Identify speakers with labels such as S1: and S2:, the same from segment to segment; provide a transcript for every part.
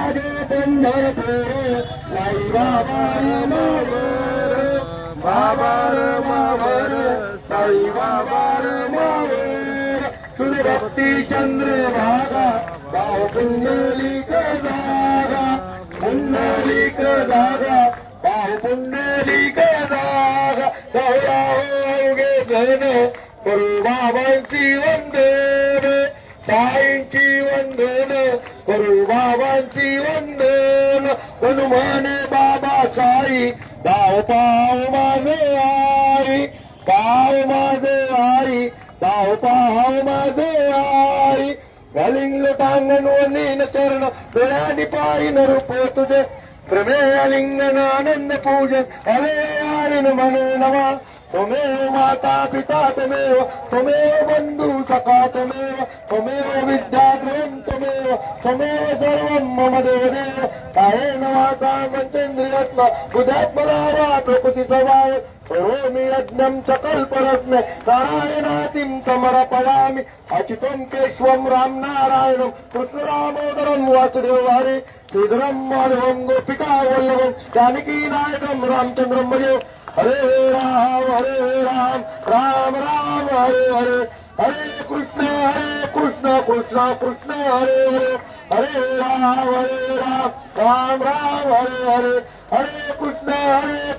S1: माझे पंढरपूर साई बाबा मावर बाबार मावर साई बाबार मावर सुरभक्ती चंद्रभागा भाव पुंडलिक जागा पुंडलिक जागा भाव पुंडलिक जागा गौरा होगे धन करू बाबांची वंदन साईंची वंदन करू बाबांची वंदन हनुमान बाबा साई दाव पाव माझे आई पाव माझे आई दाव पाव माझे आई घालिंग लोटांगण वंदीन चरण डोळ्यानी पाहिन रूप तुझे क्रमे लिंगन आनंद पूजन हवे आळीन मने नवा त्वमेव माता पिता त्वमेव बंधू सखा त्वमेव विद्याद्रवं त्वमेव सर्वं मम देवदेव कायेन वाचा पंचेन्द्रियात्मा बुद्ध्यात्मना वा प्रकृती स्वभाव करोमि यज्ञं च कल्परस्मै नारायणातिं समर्पयामि अच्युतं केशवं राम नारायणं कृष्ण दामोदरं वासुदेवं श्रीधरं माधवं गोपिका वल्लभं जानकी नायकं रामचंद्रं भजे हरे राम राम राम हरे हरे हरे कृष्ण कृष्ण कृष्ण हरे हरे हरे राम राम राम हरे हरे हरे कृष्ण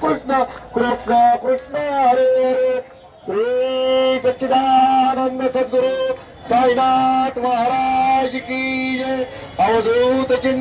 S1: कृष्ण कृष्ण हरे हरे श्री सच्चिदानंद सद्गुरु साईनाथ महाराज की जय अवधूत चिंतन